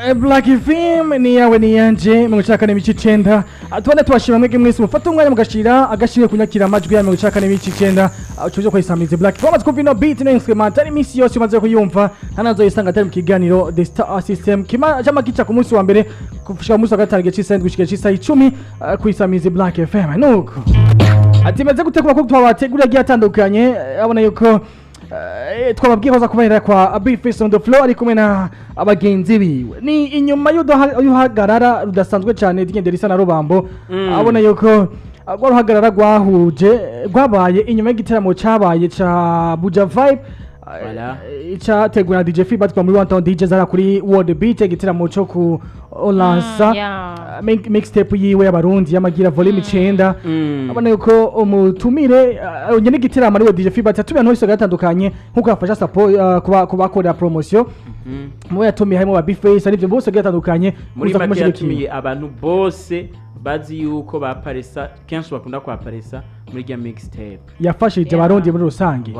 Black FM ni yawe ni yanje mu gushaka n'imici 9 atubona tubashima mwege mwese mufata umwanya mugashira agashimwe kunyakira amajwi ya mu gushaka n'imici 9 cyo kwisamize Black FM twamaze kumva no beat na instrument ari misi yose umaze kuyumva ntanazo yisanga atari mu kiganiro The Star System kima jama gica ku munsi wa mbere kufisha umunsi wa gatanu gice gushika cisa 10 kwisamize Black FM nuko atimeze gutegura ko twabategura giye atandukanye abona yuko twababwiye baza kubahera kwa Bface on the floor ari kumwe na abagenzi biwe ni inyuma y'uhagarara rudasanzwe cyane digendera isa na rubambo abona yuko ruhagarara rwahuje rwabaye inyuma y'igiteramo cyabaye ca Buja Vibe cyateguwe na DJ Fiba twa muri 1 DJ zara kuri World Beat igiteramo cyo ku Olansa mixtape yiwe y'abarundi yamagira volume 9 abona yuko umutumire nyene igiteramo ari we DJ Fiba tatubiye nto gatandukanye nkuko yafasha support kubakorera promotion mu yatumiye harimo ba Bface ari byo bose gatandukanye muri make yatumiye abantu bose bazi yuko baparesa kenshi bakunda kwaparesa muri ya mixtape yafashije abarundi muri rusange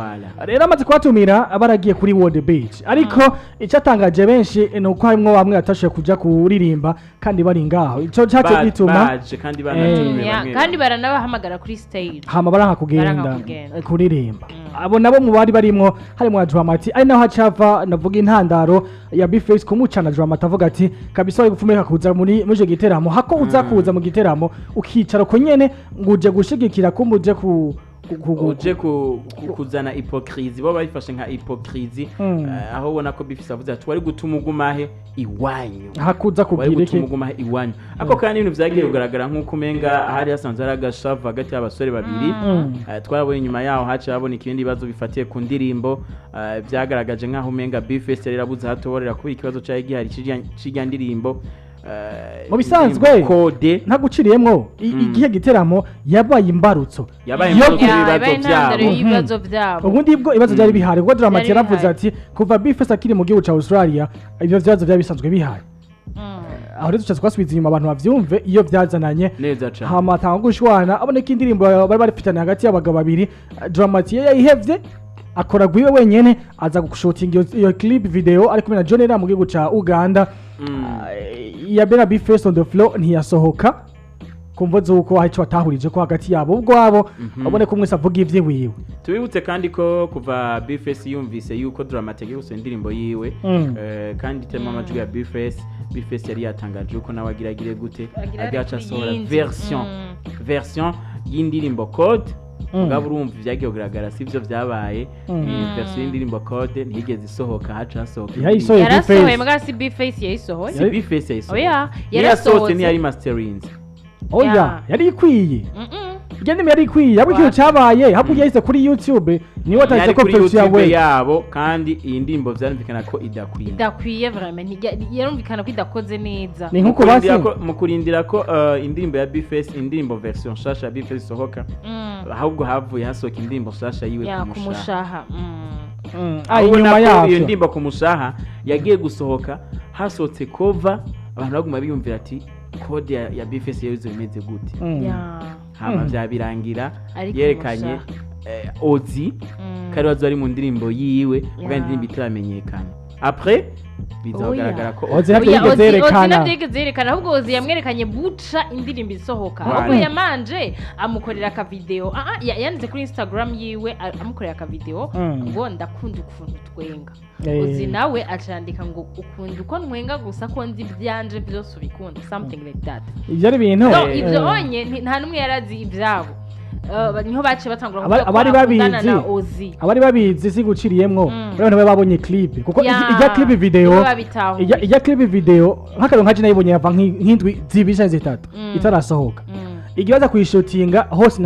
rero amaze kwatumira abaragiye kuri World Beach ariko icyatangaje benshi nuko harimo bamwe atashoye kuja kuririmba kandi bari ngaho ico cyace bituma kandi banatumiye kandi baranabahamagara kuri stage hama baranka kugenda kuririmba abo nabo mu bari barimo harimo Dramati ari naho hacava navuga intandaro ya Bface kumucana Dramati avuga ati kabisa gufumeka kuza muri muje giteramo hako uza kuza mu giteramo ukicara ko nyene nguje gushigikira kumuje uje kuzana hypocrisie bo bayifashe nka hypocrisie aho ubona ko Bface avuze ati wari gutuma ugumahe iwanyu hakuza kubwira iki ugumahe iwanyu ako kandi ibintu vyagiye kugaragara nkuko umenga hari hasanzwe ari agashava hagati y'abasore babiri twarabonye nyuma yaho haca babona ikindi bibazo bifatiye ku ndirimbo vyagaragaje nkaho umenga Bface yari rabuze hatoborera kuba ikibazo cyaje gihari cijya ndirimbo mu bisanzwe ntaguciriyemwo igihe giteramo yabaye imbarutso ibibazo byabo ubundi bwo ibibazo byari bihari ubwo Dramati yaravuze ati kuva Bface akiri mu gihugu ca Australia ibyo bibazo byari bisanzwe bihari aho rero tucaza kwasubiza inyuma abantu bavyumve iyo byazananye hama tangushwana aboneka indirimbo bari barifitanye hagati y'abagabo babiri Dramati yayihevye akora gwiwe wenyene aza gushutinga iyo clip video ari kumwe na John era mu gihugu ca Uganda ya Bface on the floor ntiyasohoka kumvoze uko ahico atahurije ko hagati yabo ubwo abo abone ko mwese avuga ivye wiwe tubibutse kandi ko kuva Bface yumvise yuko Dramati gusa indirimbo yiwe kandi tema amajwi ya Bface yari yatangaje uko nawe agiragire gute agaca sohora version y'indirimbo Code ngabo urumva vyagiye kugaragara sivyo vyabaye version y'indirimbo Code ntigeze isohoka haca hasohoka yarasohoye mbwa si Bface yayisohoye si Bface yayisohoye oya yarasohotse ni yari mastering oya yari ikwiye igende yari ikwiye yabukiye cyabaye habu yahise kuri YouTube ni wataje ko picture yawe yabo kandi iyi ndirimbo vyarumvikana ko idakwiye vraiment yarumvikana ko idakoze neza ni nkuko basi mu kurindira ko indirimbo ya Bface indirimbo version shasha ya Bface sohoka ahubwo havuye hasohoka indirimbo shasha yiwe kumushaha inyuma yaho iyo ndirimbo kumushaha yagiye gusohoka hasohotse cover abantu baguma biyumvira ati Code ya Bface yazo imeze gute hama vyabirangira yerekanye Ozi kari wazo ari mu ndirimbo yiwe kandi indirimbo itaramenyekana après bizogaragara ko Ozi zerekana ahubwo Ozi yamwerekanye buca indirimbo isohoka ahubwo yamanje amukorera ka video yanditse kuri Instagram yiwe amukorera ka video ngo ndakunda ukuntu twenga Ozi nawe acandika ngo ukunda uko ntwenga gusa ko nzi byanje byose ubikunda something like that ibyo ari ibintu ibyo onye nta numwe yarazi ibyabo niho bace batangura abari babizi siguciriyemwo abantu babonye clip kuko ijya clip video nk'akaro nkaje nayibonye yava nk'indwi zibisha zitatu itarasohoka igibaza kuyishutinga hose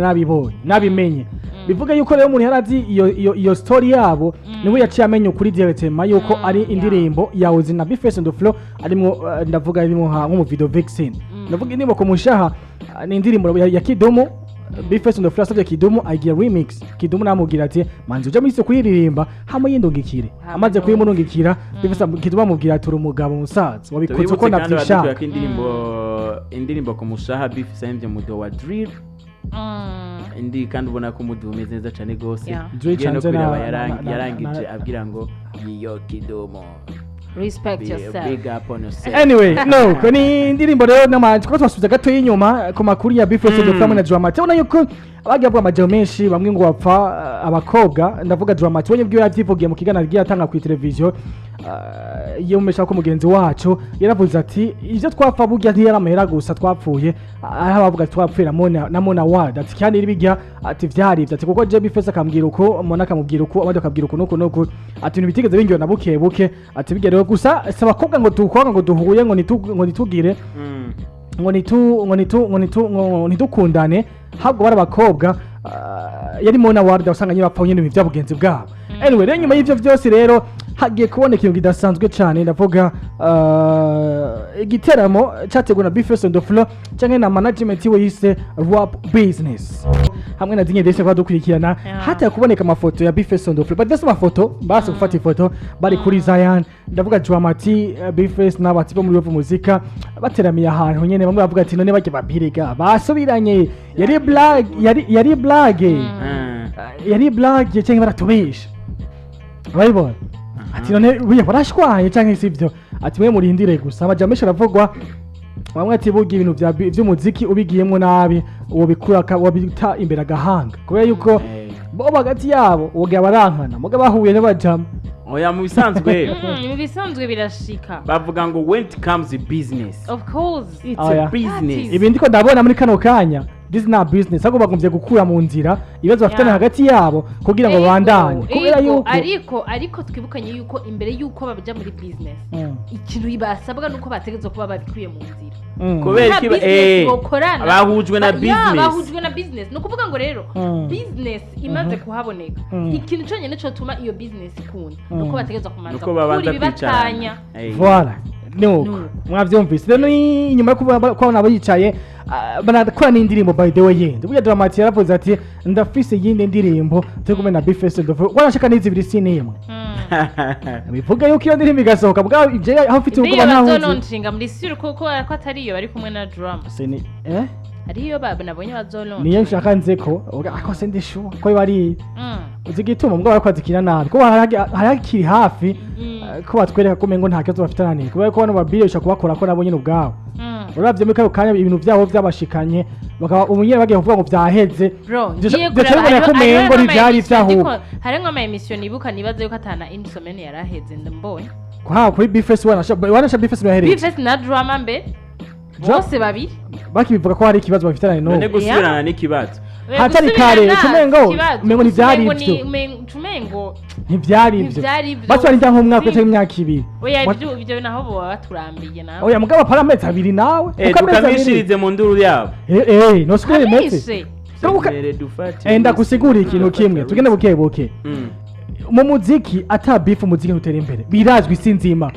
nabimenye bivuga yuko rero umuntu yarazi iyo story yabo niwe yaciye amenye kuri directement yuko ari indirimbo ya Ozi na Bface on the floor arimo ndavuga arimo nko mu video vaccine ndavuga indirimbo ko mushaha ni indirimbo ya Kidumu Bface on the floor savye Kidumu agira remix Kidumu namugira ati manzi uje muri kuririmba hamo yindongikire amaze kuyimurungikira Bface Kidumu amubwira ati umugabo musaza wabikoze uko navyisha indirimbo ko mushaha Bface yemvye mu do wa drill indi kandi ubona ko umudu umeze neza cyane gose Drake yarangije abwira ngo iyo Kidumu respect yourself. Big up on yourself. Anyway, no, ko ni indirimbo rero n'amanje ko twasubiza gato y'inyuma ku makuru ya Bface de Flamme na Dramati. Ubona yuko abagiye avuga amajambo menshi bamwe ngo bapfa abakobwa, ndavuga Dramati wenye bwiwe yavyivugiye mu kiganiro giye atanga ku televiziyo yumesha ko mugenzi wacu yaravuze ati ivyo twapfa burya ntiyaramahera gusa twapfuye, aho bavuga twapfira na Monna Ward ati kandi iribijya ati vyarivye ati kuko je Bface akambwira uko Monna akamubwira uko abandi akabwira uko nuko ati ibintu bitigeze bingiwe na buke buke ati bigerewe gusa saba bakobwa ngo tukwanga ngo duhuye ngo nitugire ngo nitukundane habwo bari abakobwa yari Monna Ward usanga nyine bapfa nyine ibyo bugenzi bwabo. Anyway rero nyuma y'ivyo vyose rero hagiye kuboneka ikintu kidasanzwe cyane, ndavuga igiteramo cyateguwe na Bface on the floor cyangwa na management we yise rap business hamwe na dinye dese kwadukurikirana hata kuboneka amafoto ya Bface on the floor, but this mafoto basi gufata ifoto bari kuri Zion, ndavuga Dramati Bface n'abati bo muri Yovu muzika bateramiye ahantu nyene bamwe bavuga ati none bake babiriga basubiranye yari blague cyangwa baratubisha bayibona ati none wiye barashwaye cyangwa sivyo ati mwe murindire gusa amajamesha aravugwa bamwe ati bugi ibintu by'umuziki ubigiyemo nabi uwo bikura wabita imbere agahanga kubera yuko bo bagati yabo uga barankana muga bahuye n'abajama oya mu bisanzwe mu bisanzwe birashika bavuga ngo when it comes to business of course it's a business. Ibi ndiko ndabona muri kano kanya this is not business ahubwo bagombye gukura mu nzira ibibazo bafitanye hagati yabo kugira ngo bandanye kubera yuko ariko twibukanye yuko imbere yuko babaja muri business ikintu ibasabwa nuko bategezwe kuba babikuye mu nzira kubera bahujwe na business no kuvuga ngo rero business imaze kuhaboneka ikintu cyonyine cyo tuma iyo business ikunda nuko bategezwe kumanza kuri bibatanya voilà nuko mwavyumvise rero inyuma yo kubona abayicaye banakora n'indirimbo by the way yindi burya Dramati yaravuze ati ndafise yindi ndirimbo turi kumwe na Bface wanashaka n'izibiri sinimwe bivuga yuko iyo ndirimbo igasohoka bwa ivyo aho mfite ubwo banahuze ndiyo nshinga muri sure ko atari iyo bari kumwe na Drama seni ariyo baba nabonye bazolonga niyo nshaka nzeko ako sende shu ko bari uzigituma mbwa bakwazikira nabi ko harakiri hafi ko batwereka ko mengo nta kibazo bafitana ne kubera ko bano babiresha kubakora ko nabo nyine ubwabo uravye muri kayo kanya ibintu byabo byabashikanye bakaba umunyere bagiye kuvuga ngo vyaheze ngiye ko mengo rivyari vyahuka harenga ama emission ibuka nibaze yuko atana insomene yaraheze ndambonye kwa kuri Bface wanasha Bface no yahereze Bface na Drama mbe bose babiri bakibivuga ko hari ikibazo bafitanye no none gusubirana n'ikibazo hatari kare mengo ntivyari ivyo ntivyari ivyo basi bari njya nk'umwaka cyangwa imyaka ibiri oya ivyo naho bo baturambiye nawe oya mugaba parameter abiri nawe ukamishirize mu nduru yabo no sikore metse enda gusigura ikintu kimwe tugende buke mu muziki ata beef umuziki utera imbere birazwi sinzima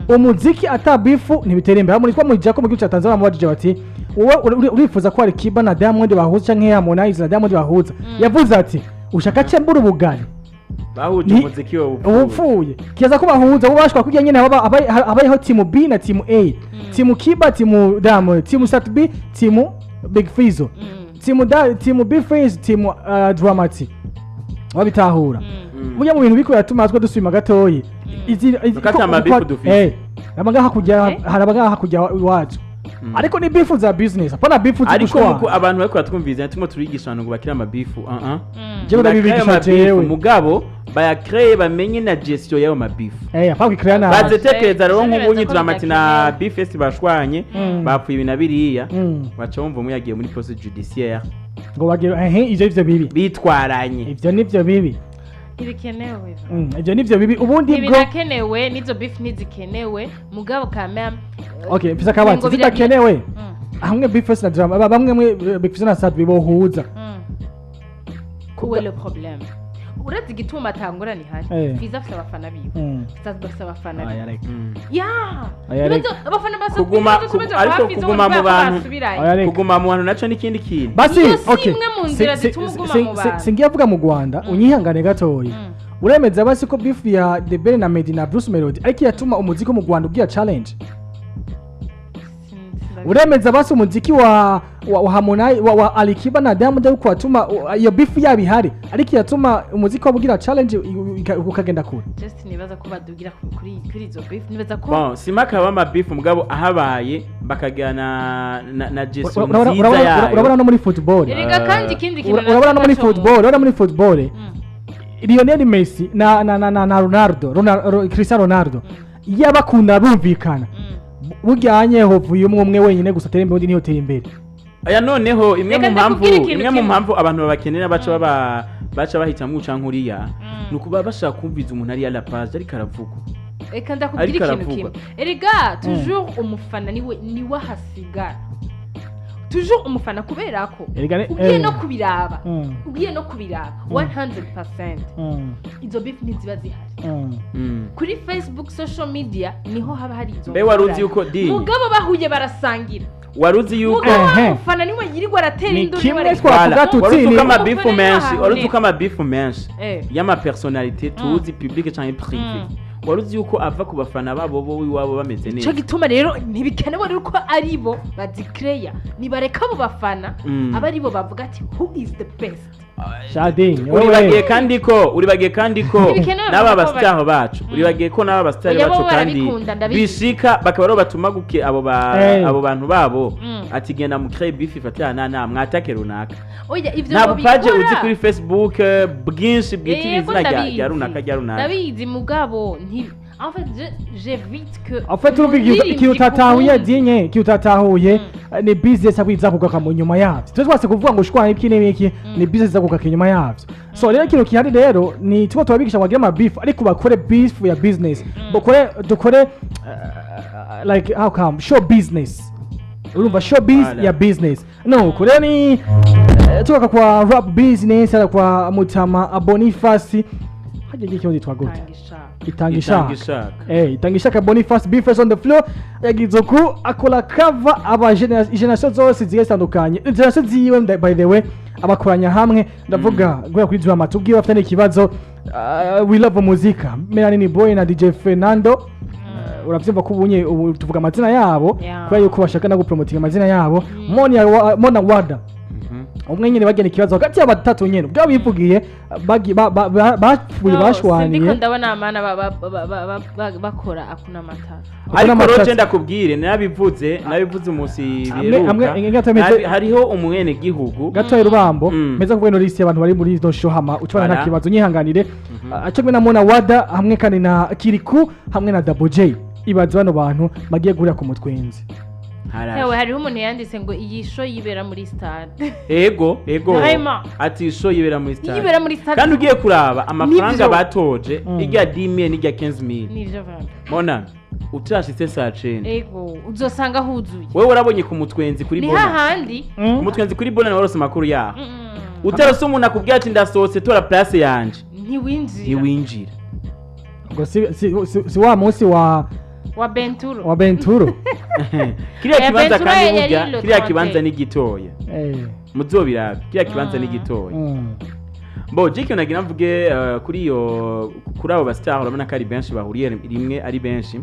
umuziki ata beef ntibitera imbere muri kwa mujya ko mu gihugu cya Tanzania mubajije bati wowe urifuza ko ari Kiba na Diamond bahuza canke Harmonize na Diamond bahuza yavuze ati ushaka cembura ubugari bahuje umuziki wo upfuye kiza ko bahuza ubashwa kugira nyene abayeho team B na team A team Kiba team Diamond team Sat B team Big Fizzo team Bface team Dramati wabitahura muya mu bintu biko yatuma twa dusubima gatoyi nabanga hakujya iwacu ariko ni beef za business apana beef ariko abantu bariko batwumviza ntimo turigishana ngo bakira ama beef je ndabibigisha jewe mugabo bayacree bamenye na gestion yayo ma beef apana kwikrea na bazetekereza rero nk'ubunyi Dramati na Bface bashwanye bapfuye ibintu biriya baca bumva mu yagiye muri procedure judiciaire ngo bagire ivyo bibi bitwaranye ivyo nivyo bibi ibikenewe ivyo nivyo bibi ubundi bwo ibinakenewe nizo beef nizikenewe mugabo kamera okay pisa kabatsi zitakenewe hamwe Bface na Drama bamwe Bface na Sat bibohuza kuwe le problème uretse igituma atangura ni hari Fiza afite abafana biwe Sat bafite abafana biwe abafana basa kuguma mu bantu naco n'ikindi kintu basi okay imwe mu nzira zituma uguma mu bantu singiye avuga mu Rwanda unyihangane gatoyi uremeza basi ko beef ya The Ben na Meddy na Bruce Melody ariko yatuma umuziki mu Rwanda ugiye challenge uremeza basi umuziki wa wa Harmonize wa Alikiba na Diamond yuko watuma iyo beef yabihari ariko yatuma umuziki wabugira challenge ukagenda kure. Just nibaza ko badugira kuri izo beef nibaza ko bon simaka bama beef mugabo ahabaye bakagana na Jesu nziza yayo urabona no muri football erega kandi ikindi kintu urabona no muri football Lionel Messi na Ronaldo Cristiano Ronaldo yabakunda bumvikana bujyanye hovuye umwe wenyine gusa atera imbere niyo tera imbere aya noneho imwe mu mpamvu abantu babakenera baca bahita mu cankuriya nukuba bashaka kumviza umuntu ari la page ariko aravuga reka ndakubwira ikintu kimwe erega toujours umufana niwe hasigara toujours umufana kubera ko ugiye no kubiraba 100% izo beef ntiziba zihari kuri Facebook social media niho haba hari izo mbe waruzi yuko di mugabo bahuye barasangira waruzi yuko umufana niwe yirirwa aratera induru kimwe twavuga tutini waruzi kama beef menshi y'ama personnalité tuzi public canke privé waruzi yuko ava ku bafana babo iwabo bameze neza cyo gituma rero ntibikenewe rero ko aribo bazikreya nibareka abo bafana abaribo bavuga ati who is the best Shading uribagiye kandi ko n'aba bastar bacu uribagiye ko n'aba bastar bacu kandi bishika bakaba ro batuma guke abo bantu babo ati genda mu crée beef ifatira na mwatake runaka oya ivyo nabo page uzi kuri Facebook bwinshi bwitiriza rya runaka ndabizi mugabo en fait j'évite que en fait qui utatahuye dinye qui utatahuye ni business akwiza kugaruka mu nyuma yavyo twese kuvuga ngo shwana ibiki n'ibiki ni business akugaruka nyuma yavyo so rero ikintu kihari rero ni tuba tubabigisha ngo bagire beef ariko bakore beef ya business dukore like how come show business urumva show biz ya business no kure ni tuka kwa rap business ala kwa Mutama Boniface haje gikiyo twagota itangishaka Boniface Bface on the floor yagize ko akola cover aba generation zose zitandukanye generation ziwe by the way abakoranya hamwe ndavuga gwa kuri drama tubwiye bafite ikibazo we love muzika Melanie Boy na DJ Fernando uravyumva ko ubunye tuvuga amazina yabo kwa yuko bashaka no gupromotinga amazina yabo Monna Wada umwe nyine bagena ikibazo hagati y'abatatu nyene bwa bivugiye bapfuye bashwaniye ndiko ndabona amana bakora akuna matara ariko roje ndakubwire nabivuze umunsi biruka hariho umwene gihugu gato y'urubambo meza kubweno list y'abantu bari muri no shohama ucubana nta kibazo nyihanganire acomwe na Monna Wada hamwe kandi na Kirikou hamwe na Double J ibaze bano bantu bagiye gurira ku mutwenzi Hewe hariho umuntu yanditse ngo iyi show yibera muri stade. Ego. Ati show yibera muri stade. Kandi ugiye kuraba amafaranga batoje irya 10000 n'irya 15000. Nivyo vanga. Mona utashitse saa 9. Ego uzosanga huzuye. Wewe urabonye ku mutwenzi kuri Bona. Ni hahandi. Ku mutwenzi kuri Bona warose makuru yaho. Utarose umuntu akubwira ati ndasohotse tora place yanje. Ntiwinjira. Ngo si wa munsi wa Benturo kiriya kibanza ni gitoya muzobirabe kiriya kibanza ni gitoya bo jike nagira mvuge kuri abo bastar urabona ko ari benshi bahuriye rimwe ari benshi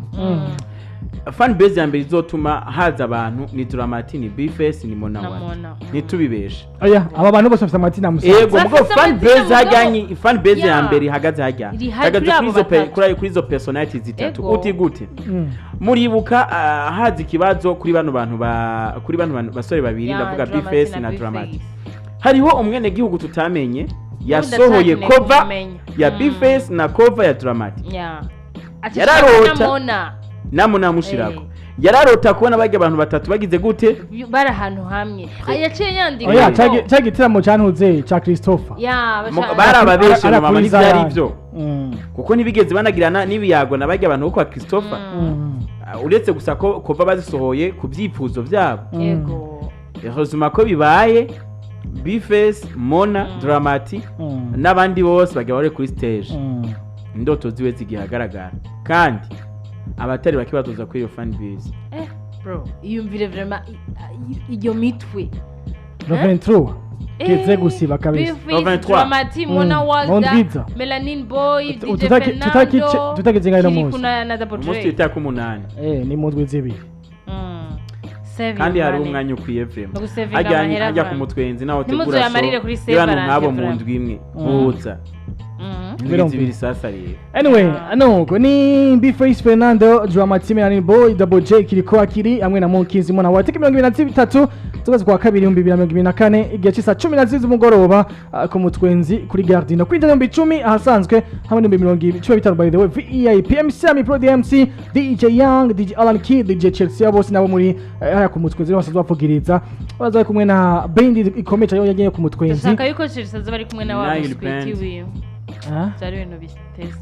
fan base ya mbere izotuma haza abantu ni Dramati ni Bface ni Monna nitubibeshe oya aba bantu bose bafite amatina musa yego mugo fan base ya mbere hagaze kuri izo personalities zitatu uti gute muribuka haza ikibazo kuri bano bantu basore babiri ndavuga Bface na Dramati hariho umwene gihugu tutamenye yasohoye cover ya Bface na cover ya Dramati yararota Monna mushirako yararota kubona bajya abantu batatu bagize gute bari ahantu hamwe ayaciye yandika oya cyagitiramo cyantuze cha Christopher barababeshi mama n'ivyari ivyo kuko nibigeze banagirana nibiyago nabajya abantu uko Christopher uretse gusa ko kova bazisohoye ku byifuzo byabo yego hozuma ko bibaye Bface Monna Dramati n'abandi bose bajya bari kuri stage indoto ziwe zigihagaragara kandi abatari bakibatoza kuri iyo fan base bro iyumvire vraiment iyo mitwe Noventro kize gusiba kabisa Dramati Monna Wada Melanie Boy DJ Fernando tutagize ngayo Kirikou na Double J umunsi ita ku 8 ni mundwe zibiri kandi hari umwanya ukwiye vrema amahera ajya ku mutwenzi naho Ntimuzo tegura yamarire kuri so save abantu aranje nk'abo mu vrema. ndwi imwe buza ibiri sasa rero Anyway, nuko ni Bface Fernando, Dramatime and Boy, Double J, Kirikou akiri hamwe na Monkeys Monna wa 2023 tukaza kwa 2024 igihe cy'isa 10 z'umugoroba ku mutwenzi kuri Gardino kuri 10 ahasanzwe hamwe no 2025 by the way VIP MC Ami Pro MC DJ Young DJ Alan Kid DJ Chelsea bose nabo muri haya ku mutwenzi bose bavugiriza bazaye kumwe na band ikomeye cyane yagiye ku mutwenzi ndashaka yuko Chelsea bari kumwe na wa Squid wiyo byari ibintu biteza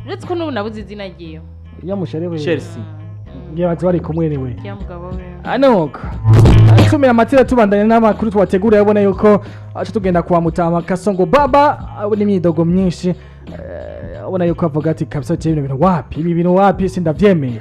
uretse ko n'ubu nabuze izina ryiyo yamusharewe Chelsea ngiye bari kumwe niwe ya mugabo we Anoko tumira amatira tubandanya n'amakuru twategura yabona yuko aca tugenda kwa Mutama Kasongo Baba n'imyidogo myinshi abona yuko avuga ati kabisa cyane ibintu wapi ibi bintu wapi sindavyemeye